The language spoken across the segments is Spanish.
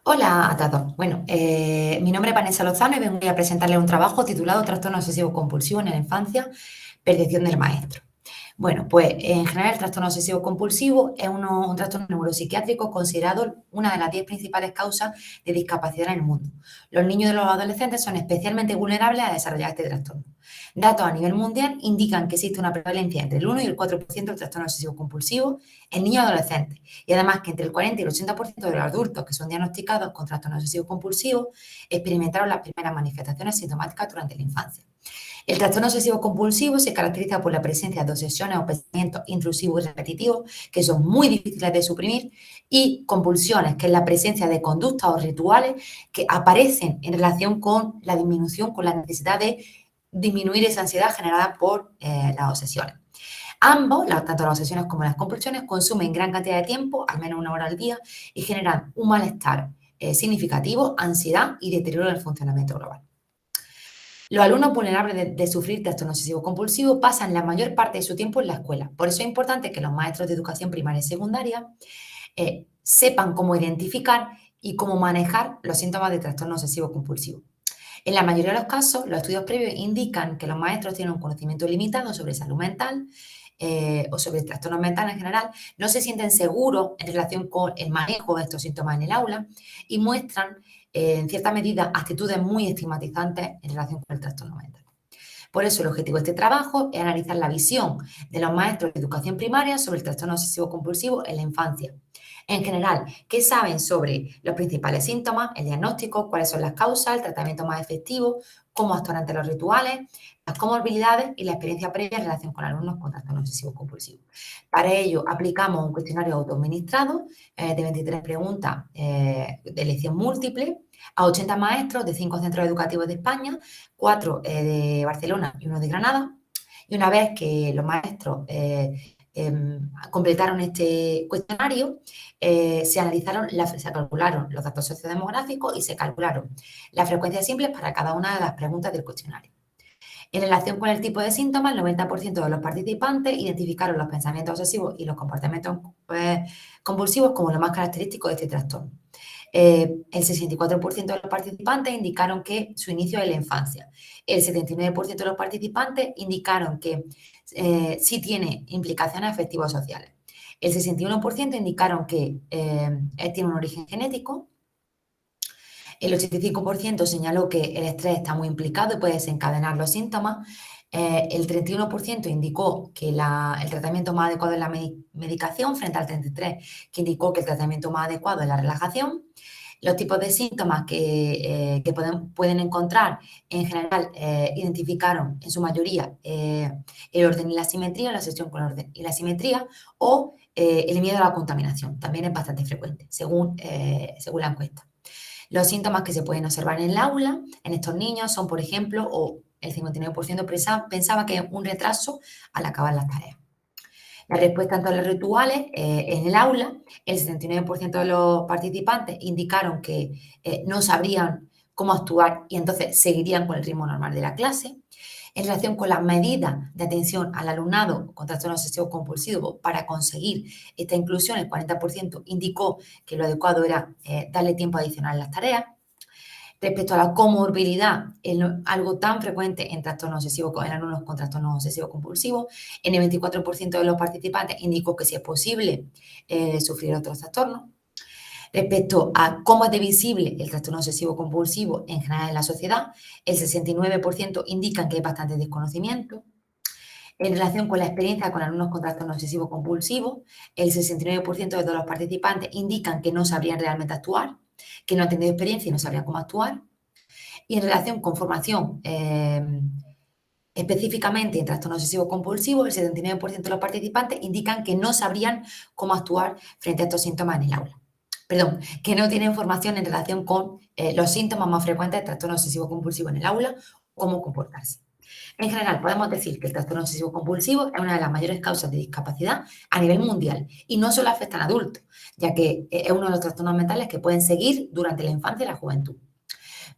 Hola a todos. Bueno, mi nombre es Vanessa Lozano y vengo a presentarles un trabajo titulado Trastorno obsesivo compulsivo en la infancia, percepción del maestro. Bueno, pues en general el trastorno obsesivo compulsivo es un trastorno neuropsiquiátrico considerado una de las 10 principales causas de discapacidad en el mundo. Los niños y los adolescentes son especialmente vulnerables a desarrollar este trastorno. Datos a nivel mundial indican que existe una prevalencia entre el 1 y el 4% del trastorno obsesivo compulsivo en niños y adolescentes, y además que entre el 40 y el 80% de los adultos que son diagnosticados con trastorno obsesivo compulsivo experimentaron las primeras manifestaciones sintomáticas durante la infancia. El trastorno obsesivo compulsivo se caracteriza por la presencia de obsesiones o pensamientos intrusivos y repetitivos que son muy difíciles de suprimir y compulsiones, que es la presencia de conductas o rituales que aparecen en relación con la disminución, con la necesidad de disminuir esa ansiedad generada por las obsesiones. Ambos, tanto las obsesiones como las compulsiones, consumen gran cantidad de tiempo, al menos 1 hora al día, y generan un malestar significativo, ansiedad y deterioro del funcionamiento global. Los alumnos vulnerables de sufrir trastorno obsesivo compulsivo pasan la mayor parte de su tiempo en la escuela. Por eso es importante que los maestros de educación primaria y secundaria sepan cómo identificar y cómo manejar los síntomas de trastorno obsesivo compulsivo. En la mayoría de los casos, los estudios previos indican que los maestros tienen un conocimiento limitado sobre salud mental o sobre trastornos mentales en general, no se sienten seguros en relación con el manejo de estos síntomas en el aula y muestran, en cierta medida, actitudes muy estigmatizantes en relación con el trastorno mental. Por eso, el objetivo de este trabajo es analizar la visión de los maestros de educación primaria sobre el trastorno obsesivo compulsivo en la infancia. En general, ¿qué saben sobre los principales síntomas, el diagnóstico, cuáles son las causas, el tratamiento más efectivo, cómo actuar ante los rituales, las comorbilidades y la experiencia previa en relación con alumnos con trastorno obsesivo compulsivo? Para ello, aplicamos un cuestionario autoadministrado de 23 preguntas de elección múltiple a 80 maestros de 5 centros educativos de España, 4 de Barcelona y 1 de Granada. Y una vez que los maestros completaron este cuestionario, se calcularon los datos sociodemográficos y se calcularon las frecuencias simples para cada una de las preguntas del cuestionario. En relación con el tipo de síntomas, el 90% de los participantes identificaron los pensamientos obsesivos y los comportamientos compulsivos como lo más característico de este trastorno. El 64% de los participantes indicaron que su inicio es en la infancia. El 79% de los participantes indicaron que sí tiene implicaciones afectivas sociales. El 61% indicaron que tiene un origen genético. El 85% señaló que el estrés está muy implicado y puede desencadenar los síntomas. El 31% indicó que el tratamiento más adecuado es la medicación, frente al 33% que indicó que el tratamiento más adecuado es la relajación. Los tipos de síntomas que pueden encontrar, en general, identificaron en su mayoría el orden y la simetría, la obsesión con el orden y la simetría, o el miedo a la contaminación. También es bastante frecuente, según la encuesta. Los síntomas que se pueden observar en el aula en estos niños son, por ejemplo, o el 59% pensaba que un retraso al acabar las tareas. La respuesta ante los rituales en el aula, el 79% de los participantes indicaron que no sabrían cómo actuar y entonces seguirían con el ritmo normal de la clase. En relación con las medidas de atención al alumnado con trastorno obsesivo compulsivo para conseguir esta inclusión, el 40% indicó que lo adecuado era darle tiempo adicional a las tareas. Respecto a la comorbilidad, algo tan frecuente en alumnos con trastorno obsesivo compulsivo, en el 24% de los participantes indicó que sí es posible sufrir otros trastornos. Respecto a cómo es de visible el trastorno obsesivo compulsivo en general en la sociedad, el 69% indican que hay bastante desconocimiento. En relación con la experiencia con alumnos con trastorno obsesivo compulsivo, el 69% de todos los participantes indican que no sabrían realmente actuar, que no han tenido experiencia y no sabrían cómo actuar. Y en relación con formación específicamente en trastorno obsesivo compulsivo, el 79% de los participantes indican que no sabrían cómo actuar frente a estos síntomas en el aula. Perdón, que no tienen formación en relación con los síntomas más frecuentes de trastorno obsesivo compulsivo en el aula, cómo comportarse. En general, podemos decir que el trastorno obsesivo compulsivo es una de las mayores causas de discapacidad a nivel mundial y no solo afecta a adultos, ya que es uno de los trastornos mentales que pueden seguir durante la infancia y la juventud.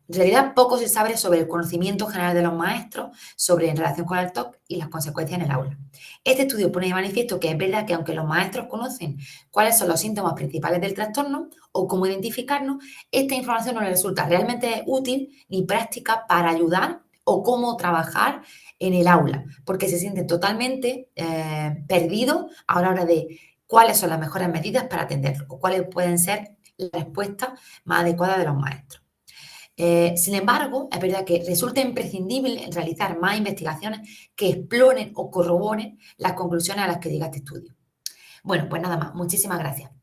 En realidad, poco se sabe sobre el conocimiento general de los maestros en relación con el TOC y las consecuencias en el aula. Este estudio pone de manifiesto que es verdad que aunque los maestros conocen cuáles son los síntomas principales del trastorno o cómo identificarnos, esta información no les resulta realmente útil ni práctica para ayudar o cómo trabajar en el aula, porque se sienten totalmente perdidos a la hora de cuáles son las mejores medidas para atenderlo o cuáles pueden ser las respuestas más adecuadas de los maestros. Sin embargo, es verdad que resulta imprescindible realizar más investigaciones que exploren o corroboren las conclusiones a las que llega este estudio. Bueno, pues nada más. Muchísimas gracias.